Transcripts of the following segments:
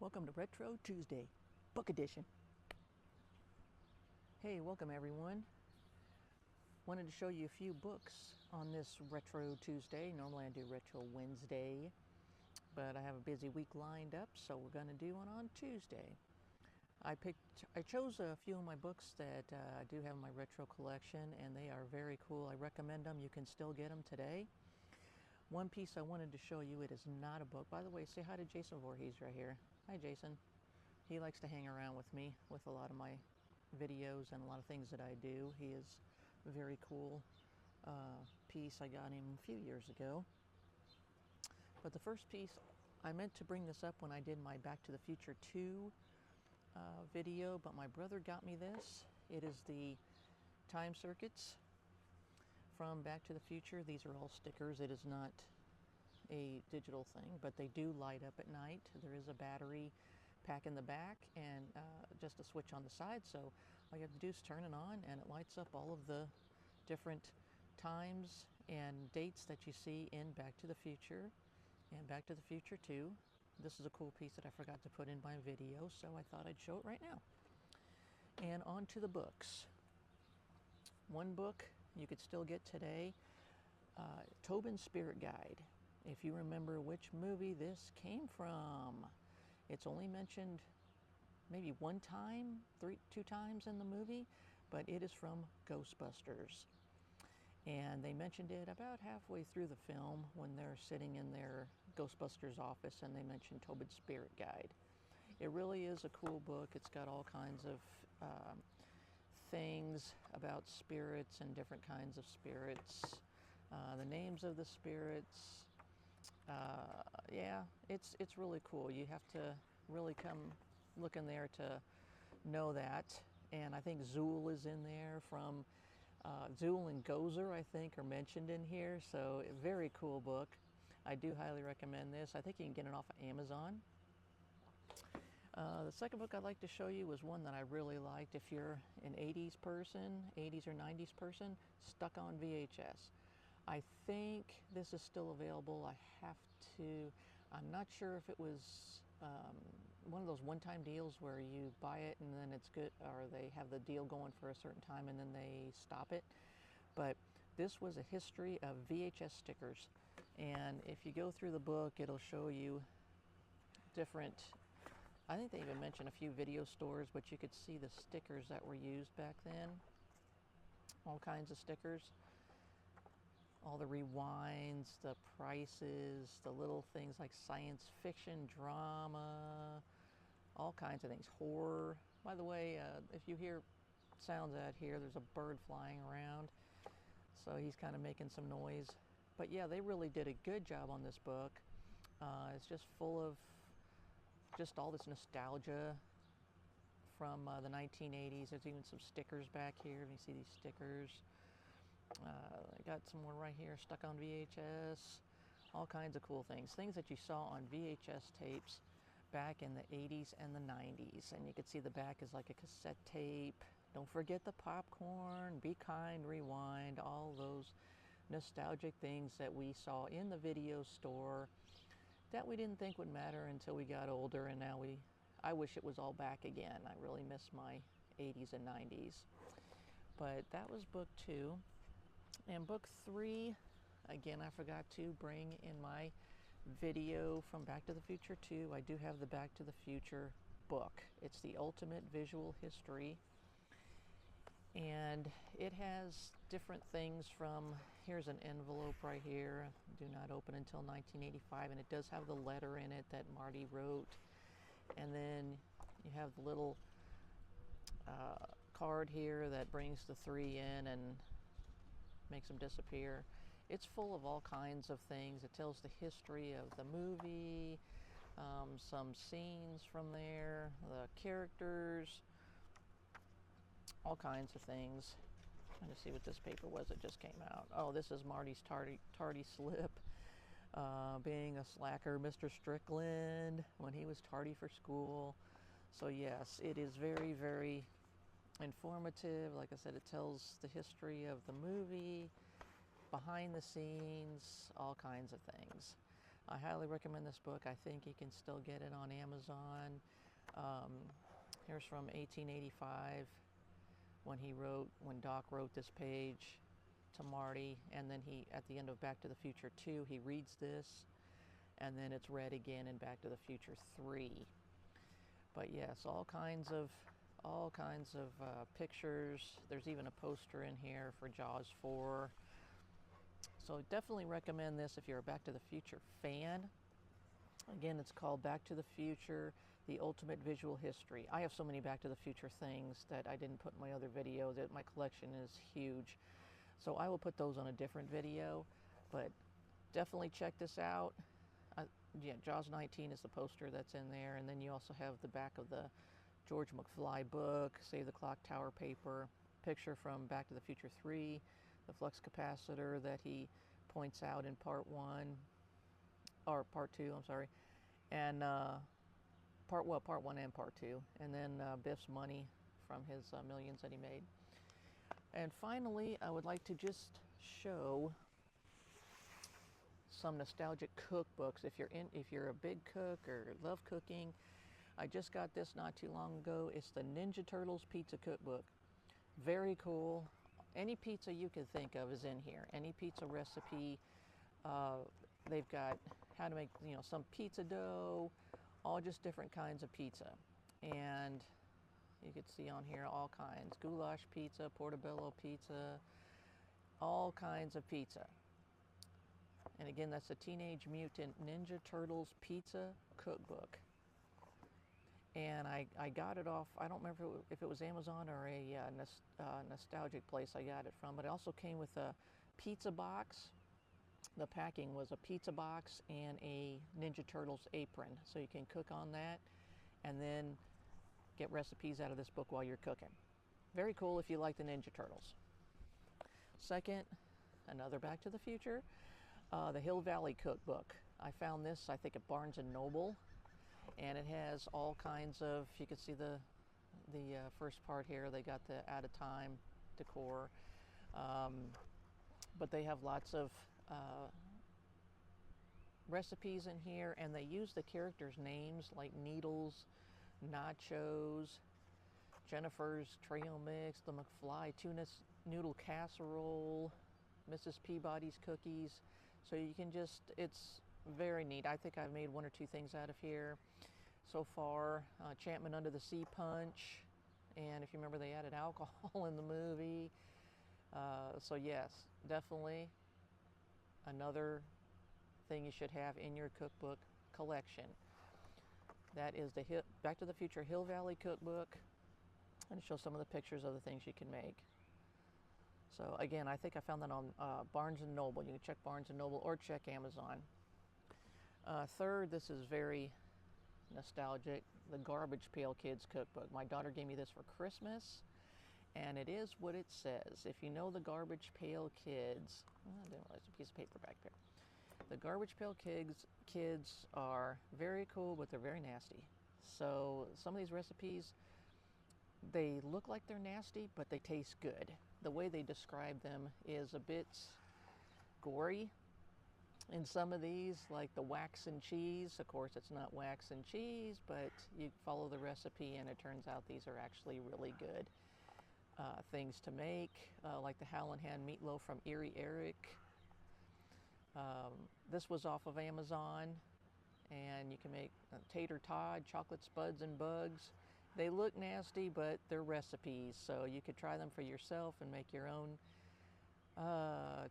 Welcome to Retro Tuesday, book edition. Hey, welcome everyone. Wanted to show you a few books on this Retro Tuesday. Normally I do Retro Wednesday, but I have a busy week lined up, so we're going to do one on Tuesday. I chose a few of my books that I do have in my retro collection, and they are very cool. I recommend them. You can still get them today. One piece I wanted to show you, it is not a book. By the way, say hi to Jason Voorhees right here. Hi, Jason. He likes to hang around with me with a lot of my videos and a lot of things that I do. He is a very cool piece. I got him a few years ago. But the first piece, I meant to bring this up when I did my Back to the Future 2 video, but my brother got me this. It is the time circuits from Back to the Future. These are all stickers. It is not a digital thing, but they do light up at night. There is a battery pack in the back and just a switch on the side, so all you have to do is turn it on and it lights up all of the different times and dates that you see in Back to the Future and Back to the Future 2. This is a cool piece that I forgot to put in my video, so I thought I'd show it right now. And on to the books. One book you could still get today, Tobin's Spirit Guide. If you remember which movie this came from, it's only mentioned maybe one time, two times in the movie, but it is from Ghostbusters. And they mentioned it about halfway through the film when they're sitting in their Ghostbusters office and they mentioned Tobin's Spirit Guide. It really is a cool book. It's got all kinds of things about spirits and different kinds of spirits, the names of the spirits. Yeah, it's really cool. You have to really come look in there to know that. And I think Zool is in there from Zool and Gozer, I think, are mentioned in here. So a very cool book. I do highly recommend this. I think you can get it off of Amazon. The second book I'd like to show you was one that I really liked. If you're an 80s person, 80s or 90s person, Stuck on VHS. I think this is still available. I'm not sure if it was one of those one-time deals where you buy it and then it's good, or they have the deal going for a certain time and then they stop it. But this was a history of VHS stickers. And if you go through the book, it'll show you different, I think they even mention a few video stores, but you could see the stickers that were used back then. All kinds of stickers. All the rewinds, the prices, the little things like science fiction, drama, all kinds of things. Horror. By the way, if you hear sounds out here, there's a bird flying around. So he's kind of making some noise. But yeah, they really did a good job on this book. It's just full of just all this nostalgia from the 1980s. There's even some stickers back here. You see these stickers. I got some more right here, Stuck on VHS, all kinds of cool things that you saw on VHS tapes back in the 80s and the 90s. And you could see the back is like a cassette tape. Don't forget the popcorn, Be Kind, Rewind, all those nostalgic things that we saw in the video store that we didn't think would matter until we got older, and now I wish it was all back again. I really miss my 80s and 90s. But that was book 2. And book 3, again, I forgot to bring in my video from Back to the Future 2. I do have the Back to the Future book. It's the ultimate visual history. And it has different things from, here's an envelope right here, do not open until 1985. And it does have the letter in it that Marty wrote. And then you have the little card here that brings the 3 in and makes them disappear. It's full of all kinds of things. It tells the history of the movie, some scenes from there, the characters, all kinds of things. Trying to see what this paper was that just came out. Oh, this is Marty's tardy slip. Being a slacker, Mr. Strickland, when he was tardy for school. So yes, it is very, very informative. Like I said, it tells the history of the movie, behind the scenes, all kinds of things. I highly recommend this book. I think you can still get it on Amazon. Um, here's from 1885 when Doc wrote this page to Marty, and then at the end of Back to the Future 2, he reads this, and then it's read again in Back to the Future 3. But yes, all kinds of pictures. There's even a poster in here for Jaws 4. So definitely recommend this if you're a Back to the Future fan. Again, it's called Back to the Future, The Ultimate Visual History. I have so many Back to the Future things that I didn't put in my other video. That my collection is huge. So I will put those on a different video. But definitely check this out. Yeah, Jaws 19 is the poster that's in there. And then you also have the back of the George McFly book, Save the Clock Tower paper, picture from Back to the Future 3, the flux capacitor that he points out in part 2, I'm sorry, and part 1 and part 2, and then Biff's money from his millions that he made. And finally, I would like to just show some nostalgic cookbooks. If you're a big cook or love cooking, I just got this not too long ago. It's the Ninja Turtles Pizza Cookbook. Very cool. Any pizza you can think of is in here. Any pizza recipe. They've got how to make, some pizza dough, all just different kinds of pizza. And you can see on here all kinds. Goulash pizza, portobello pizza, all kinds of pizza. And again, that's the Teenage Mutant Ninja Turtles Pizza Cookbook. And I got it off, I don't remember if it was Amazon or a nostalgic place I got it from, but it also came with a pizza box. The packing was a pizza box and a Ninja Turtles apron, so you can cook on that and then get recipes out of this book while you're cooking. Very cool if you like the Ninja Turtles. Second, another Back to the Future, the Hill Valley Cookbook. I found this, I think, at Barnes & Noble. And it has all kinds of, you can see the first part here, they got the out of time decor. But they have lots of recipes in here, and they use the characters' names like Needles, Nachos, Jennifer's Trail Mix, the McFly Tuna Noodle Casserole, Mrs. Peabody's Cookies. So you can just, it's very neat. I think I've made 1 or 2 things out of here so far. Chapman Under the Sea Punch, and if you remember, they added alcohol in the movie. So yes, definitely another thing you should have in your cookbook collection. That is the Back to the Future Hill Valley Cookbook, and it shows some of the pictures of the things you can make. So again, I think I found that on Barnes & Noble. You can check Barnes & Noble or check Amazon. Third, this is very nostalgic, the Garbage Pail Kids Cookbook. My daughter gave me this for Christmas, and it is what it says. If you know the Garbage Pail Kids, I didn't realize a piece of paper back there. The Garbage Pail Kids are very cool, but they're very nasty. So some of these recipes, they look like they're nasty, but they taste good. The way they describe them is a bit gory. In some of these, like the wax and cheese, of course it's not wax and cheese, but you follow the recipe and it turns out these are actually really good things to make, like the Howlin' Hand Meatloaf from Erie Eric. This was off of Amazon, and you can make Tater Todd, Chocolate Spuds and Bugs. They look nasty, but they're recipes, so you could try them for yourself and make your own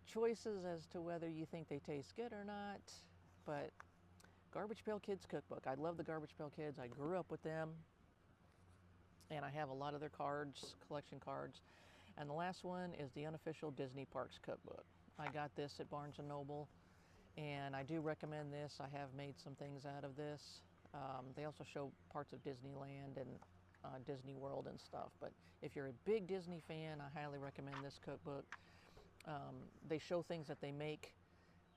choices as to whether you think they taste good or not. But Garbage Pail Kids Cookbook. I love the Garbage Pail Kids. I grew up with them, and I have a lot of their cards, collection cards. And the last one is the Unofficial Disney Parks Cookbook. I got this at Barnes & Noble, and I do recommend this. I have made some things out of this. They also show parts of Disneyland and Disney World and stuff. But if you're a big Disney fan, I highly recommend this cookbook. They show things that they make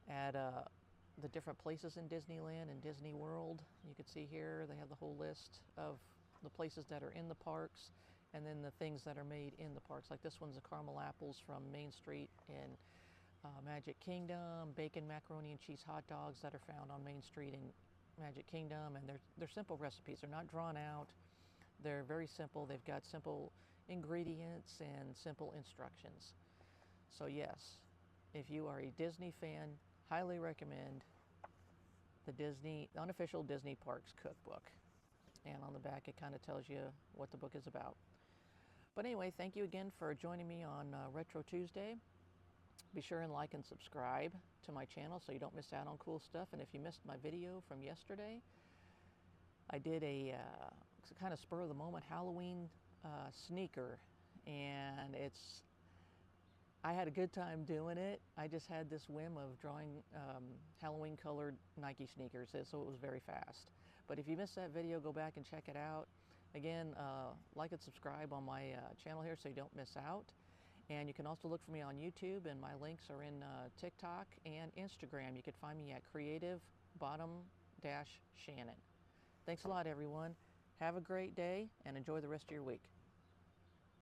at the different places in Disneyland and Disney World. You can see here they have the whole list of the places that are in the parks, and then the things that are made in the parks. Like this one's the caramel apples from Main Street in Magic Kingdom, bacon macaroni and cheese hot dogs that are found on Main Street in Magic Kingdom, and they're simple recipes. They're not drawn out. They're very simple. They've got simple ingredients and simple instructions. So yes, if you are a Disney fan, highly recommend the unofficial Disney Parks cookbook. And on the back it kind of tells you what the book is about. But anyway, thank you again for joining me on Retro Tuesday. Be sure and like and subscribe to my channel so you don't miss out on cool stuff. And if you missed my video from yesterday, I did a kind of spur of the moment Halloween sneaker, and I had a good time doing it. I just had this whim of drawing Halloween colored Nike sneakers, so it was very fast. But if you missed that video, go back and check it out. Again, like and subscribe on my channel here so you don't miss out. And you can also look for me on YouTube, and my links are in TikTok and Instagram. You can find me at creative_Shannon. Thanks a lot, everyone. Have a great day and enjoy the rest of your week.